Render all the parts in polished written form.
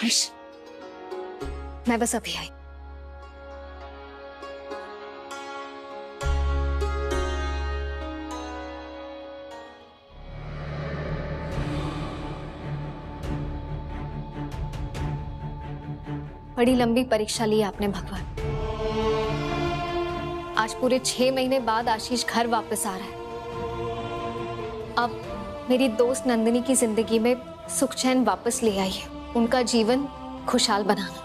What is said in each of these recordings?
हर्ष, मैं बस अभी आई। बड़ी लंबी परीक्षा ली आपने भगवान। आज पूरे 6 महीने बाद आशीष घर वापस आ रहा है। अब मेरी दोस्त नंदिनी की जिंदगी में सुख चैन वापस ले आई है, उनका जीवन खुशहाल बनाना।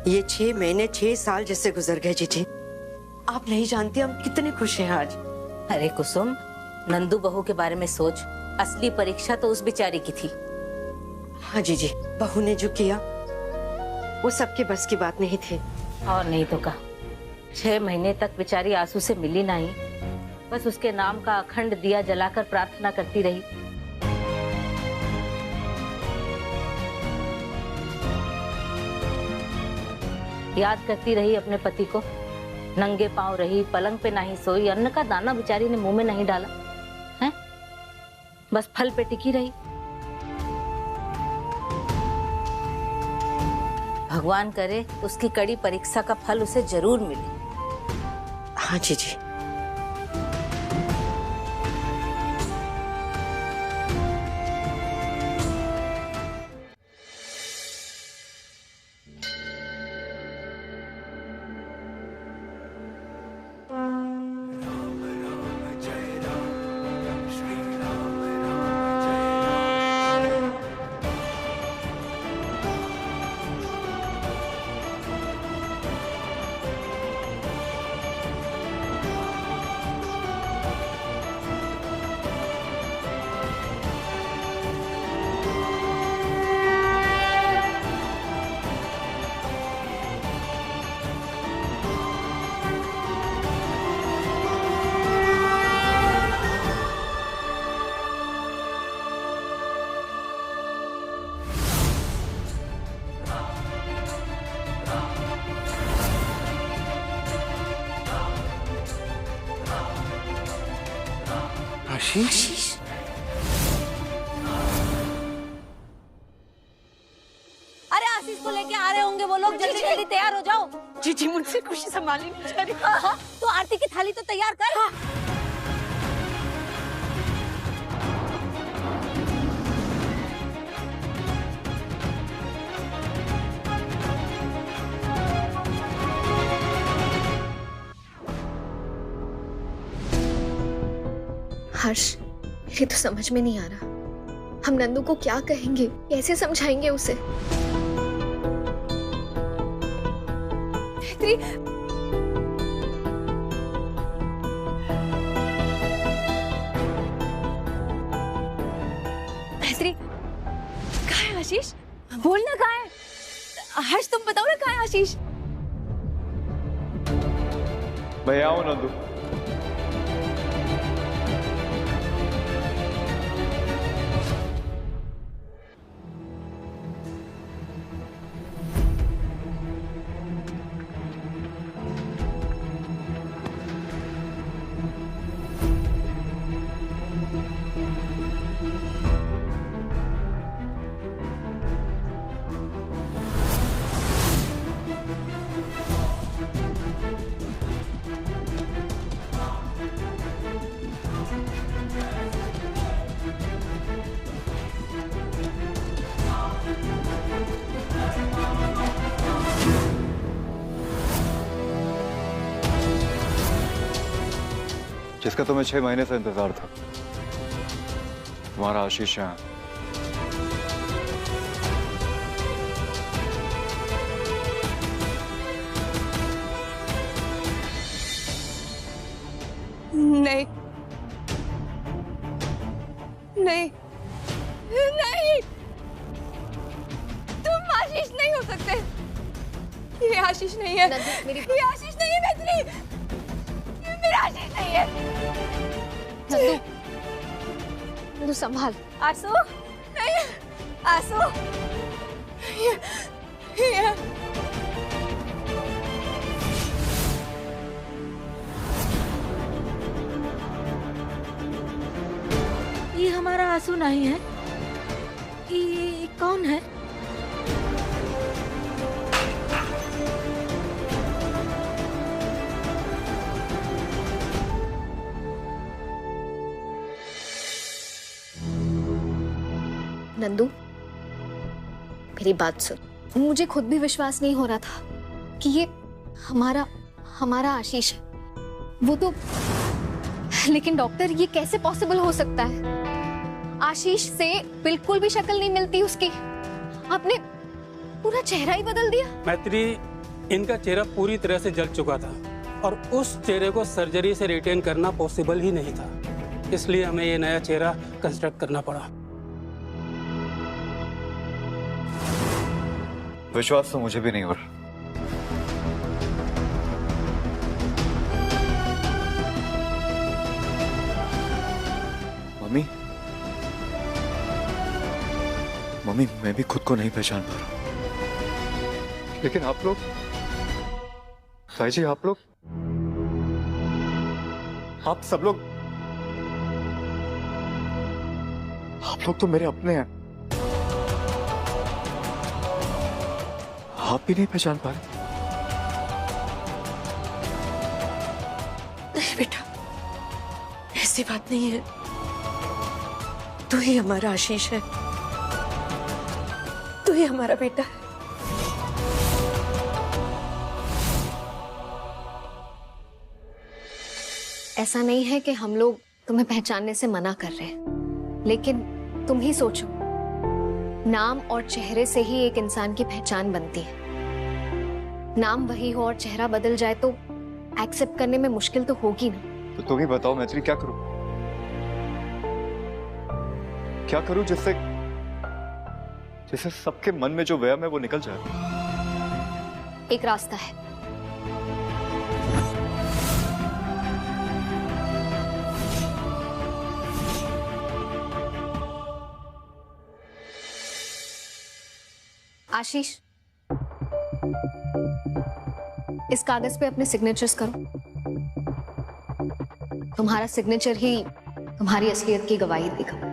ये 6 महीने 6 साल जैसे गुजर गए जीजी। आप नहीं जानती हम कितने खुश हैं आज। अरे कुसुम, नंदू बहू के बारे में सोच। असली परीक्षा तो उस बेचारी की थी। हाँ जीजी, बहू ने जो किया वो सबके बस की बात नहीं थी। और नहीं तो का 6 महीने तक बेचारी आंसू से मिली नहीं, बस उसके नाम का अखंड दिया जलाकर प्रार्थना करती रही। याद करती रही अपने पति को, नंगे पांव रही, पलंग पे नहीं सोई, अन्न का दाना बेचारी ने मुंह में नहीं डाला है, बस फल पे टिकी रही। भगवान करे उसकी कड़ी परीक्षा का फल उसे जरूर मिले। हाँ जीजी। आशीष, अरे आशीष को लेके आ रहे होंगे वो लोग, जल्दी जल्दी तैयार हो जाओ। जीजी मुझसे खुशी संभाली नहीं जा रही। हाँ, तो आरती की थाली तो तैयार कर। हाँ। हर्ष, ये तो समझ में नहीं आ रहा, हम नंदू को क्या कहेंगे, कैसे समझाएंगे उसे? मैत्री, कहाँ है आशीष? बोलना कहाँ है? हर्ष, तुम बताओ ना कहाँ है आशीष? मैं आऊं नंदू। जिसका तुम्हें 6 महीने से इंतजार था, तुम्हारा आशीष यहाँ। नहीं नहीं नहीं, तुम आशीष नहीं हो सकते। ये आशीष नहीं है, ये आशीष नहीं है मैत्री, ये मेरा आशीष नहीं है। नंदू, नंदू संभाल। आंसू नहीं, आंसू ये हमारा आंसू नहीं है। ये कौन है? नंदू, मेरी बात सुन। मुझे खुद भी विश्वास नहीं हो रहा था कि ये हमारा आशीष है। वो तो, लेकिन डॉक्टर, ये कैसे पॉसिबल हो सकता है? आशीष से बिल्कुल भी शक्ल नहीं मिलती उसकी। आपने पूरा चेहरा ही बदल दिया। मैत्री, इनका चेहरा पूरी तरह से जल चुका था और उस चेहरे को सर्जरी से रिटेन करना पॉसिबल ही नहीं था, इसलिए हमें ये नया चेहरा कंस्ट्रक्ट करना पड़ा। विश्वास तो मुझे भी नहीं हो रहा। मम्मी, मैं भी खुद को नहीं पहचान पा रहा। लेकिन आप लोग, साई जी, आप सब लोग, आप लोग तो मेरे अपने हैं। आप भी नहीं पहचान पा रहे? नहीं बेटा, ऐसी बात नहीं है। तू ही हमारा आशीष है, तू ही हमारा बेटा है। ऐसा नहीं है कि हम लोग तुम्हें पहचानने से मना कर रहे हैं, लेकिन तुम ही सोचो, नाम और चेहरे से ही एक इंसान की पहचान बनती है। नाम वही हो और चेहरा बदल जाए तो एक्सेप्ट करने में मुश्किल तो होगी ना। तो तुम ही बताओ मैत्री, क्या करूं? क्या करूं जिससे सबके मन में जो वहम है वो निकल जाए? एक रास्ता है। आशीष, इस कागज पे अपने सिग्नेचर्स करो। तुम्हारा सिग्नेचर ही तुम्हारी असलियत की गवाही देगा।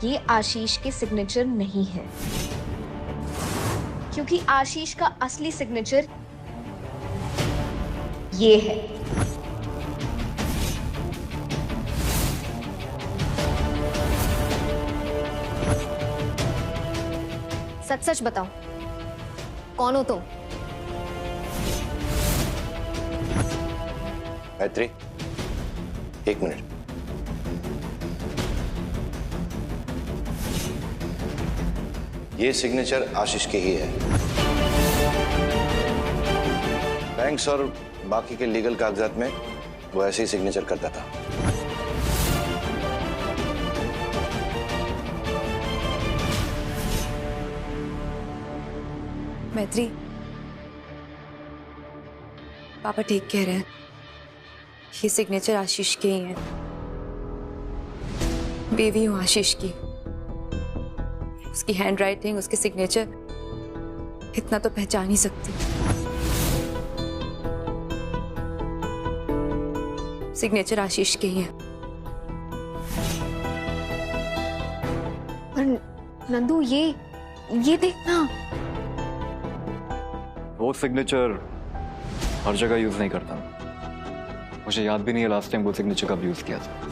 ये आशीष के सिग्नेचर नहीं है, क्योंकि आशीष का असली सिग्नेचर ये है। सच सच बताओ, कौन हो तुम? मैत्री, एक मिनट। ये सिग्नेचर आशीष के ही है। बैंक्स और बाकी के लीगल कागजात में वो ऐसे ही सिग्नेचर करता था। मैत्री, पापा ठीक कह रहे हैं। ये सिग्नेचर आशीष के ही हैं। बेबी हूँ आशीष की। उसकी हैंडराइटिंग, उसके सिग्नेचर, इतना तो पहचान ही सकती। सिग्नेचर आशीष के ही है। पर नंदू, ये देखना, वो सिग्नेचर हर जगह यूज नहीं करता। मुझे याद भी नहीं है लास्ट टाइम वो सिग्नेचर कब यूज किया था।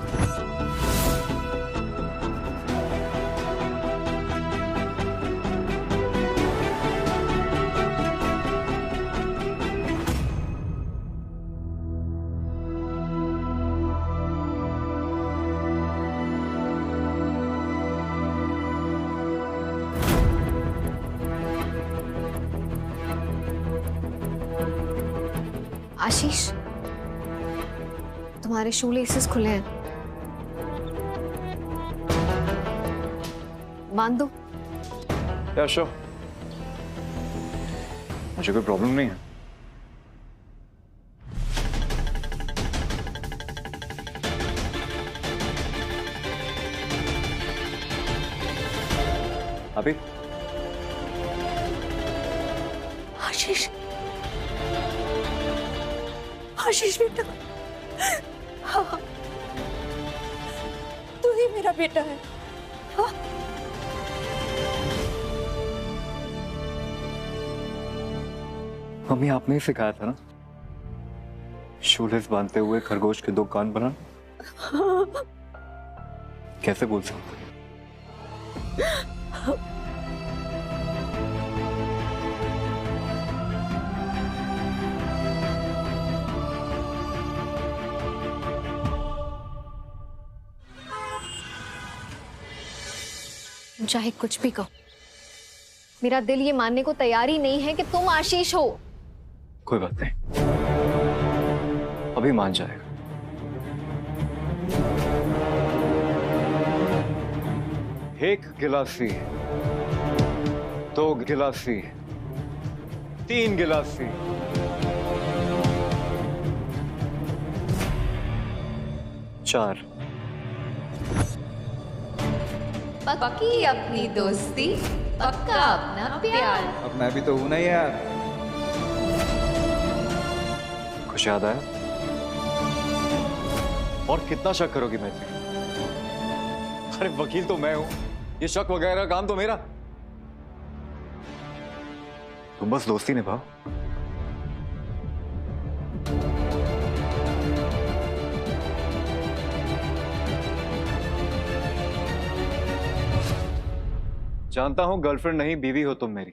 आशीष, तुम्हारे शू लेसेस खुले हैं, बांध दो। या श्योर, मुझे कोई प्रॉब्लम नहीं है। अभी आशीष, आशीष बेटा, हाँ, तू ही मेरा बेटा है। हाँ? मम्मी आपने ही सिखाया था ना शूलेस बांधते हुए खरगोश के 2 कान बनाना। कैसे बोल सकते? चाहे कुछ भी कहो, मेरा दिल ये मानने को तैयार ही नहीं है कि तुम आशीष हो। कोई बात नहीं, अभी मान जाएगा। एक गिलासी, 2 गिलासी, 3 गिलासी, 4। पक्की अपनी दोस्ती, पक्का अपना प्यार। अब मैं भी तो हूं ना यार। कुछ याद आया? और कितना शक करोगी मैत्री? अरे वकील तो मैं हूं, ये शक वगैरह काम तो मेरा। तुम बस दोस्ती निभाओ। जानता हूं गर्लफ्रेंड नहीं बीवी हो तुम मेरी,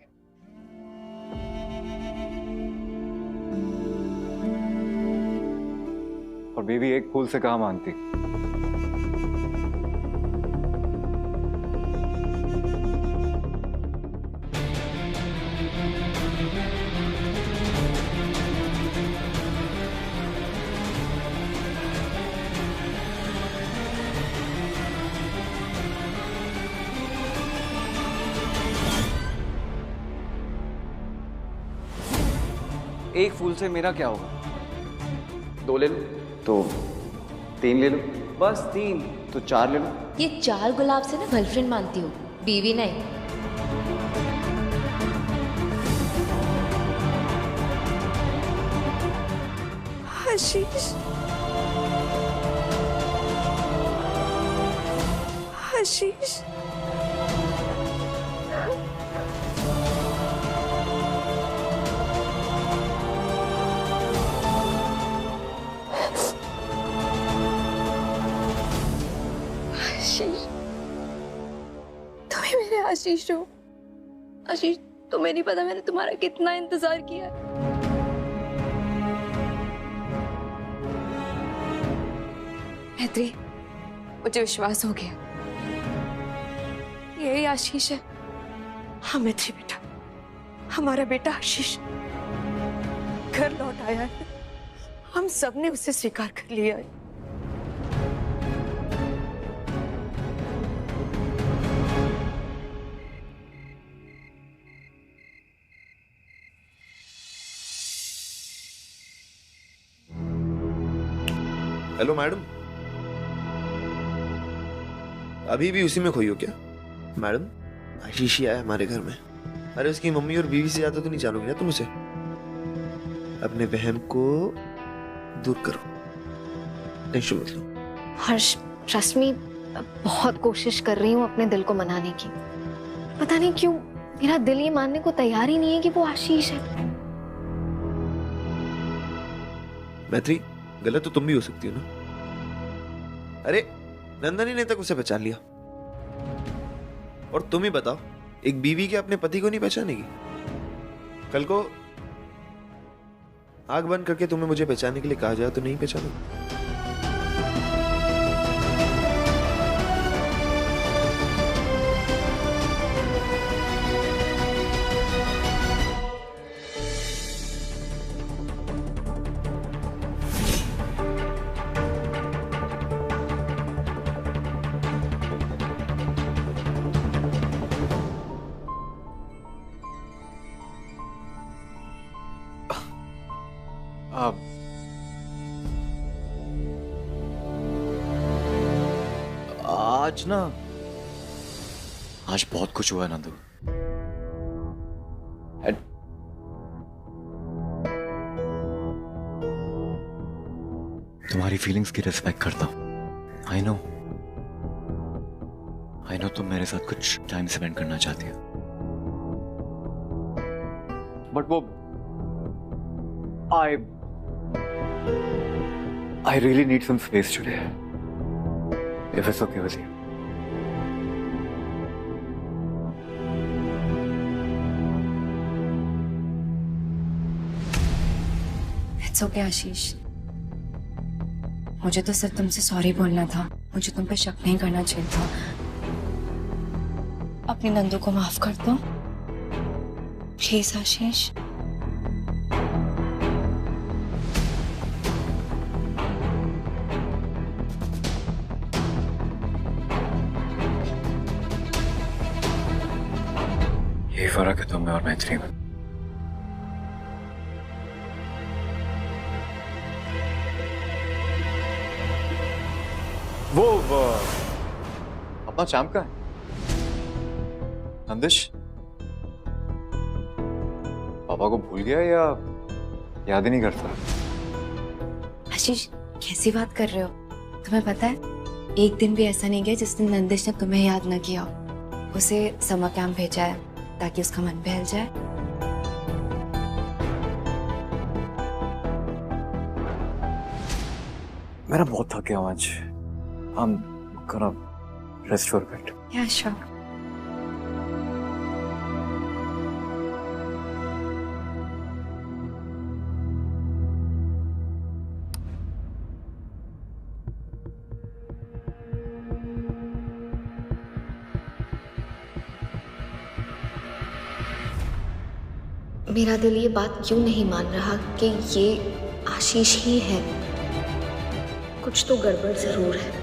और बीवी एक फूल से कहाँ मानती। एक फूल से मेरा क्या होगा? 2 ले लो तो 3 ले लो, बस 3 तो 4 ले लो। ये 4 गुलाब से ना गर्लफ्रेंड मानती हो, बीवी नहीं। आशीष, आशीष, आशीष, तुम ही मेरे आशीष हो। आशीष, तुम्हें नहीं पता मैंने तुम्हारा कितना इंतजार किया है। मैत्री, मुझे विश्वास हो गया, यही आशीष है। हाँ मैत्री बेटा, हमारा बेटा आशीष घर लौट आया है। हम सबने उसे स्वीकार कर लिया है। हेलो मैडम, अभी भी उसी में खोई हो क्या? मैडम, आशीष ही आया हमारे घर में। अरे उसकी मम्मी और बीवी से ज्यादा तो नहीं जानोगी ना तुम उसे। अपने वहम को दूर करो, टेंशन मत लो। हर्ष, रश्मि, बहुत कोशिश कर रही हूँ अपने दिल को मनाने की। पता नहीं क्यों मेरा दिल ये मानने को तैयार ही नहीं है कि वो आशीष है। मैत्री, गलत तो तुम भी हो सकती हो ना। अरे नंदनी ने तक उसे पहचान लिया, और तुम ही बताओ, एक बीवी के अपने पति को नहीं पहचानेगी? कल को आग बंद करके तुम्हें मुझे पहचानने के लिए कहा जाए तो नहीं पहचानोगी? आज बहुत कुछ हुआ है नंदू। तुम्हारी फीलिंग्स की रिस्पेक्ट करता हूं। आई नो तुम मेरे साथ कुछ टाइम स्पेंड करना चाहती हो, बट वो I really need some space today. If it's okay with you. It's okay Ashish, मुझे तो सिर्फ तुमसे सॉरी बोलना था, मुझे तुम पे शक नहीं करना चाहिए था। अपनी नंदू को माफ कर दो प्लीज आशीष। यही फर्क है तुम में और मैत्री में। वो अपना चैम्प का है नंदिश, पापा को भूल गया या याद ही नहीं करता? आशीष कैसी बात कर रहे हो? तुम्हें पता है एक दिन भी ऐसा नहीं गया जिस दिन नंदिश ने तुम्हें याद न किया। उसे समर कैंप भेजा है ताकि उसका मन बहल जाए। मेरा बहुत थक गया हूं आज। I'm gonna rest for a bit. Yeah, sure. मेरा दिल ये बात क्यों नहीं मान रहा कि ये आशीष ही है। कुछ तो गड़बड़ जरूर है।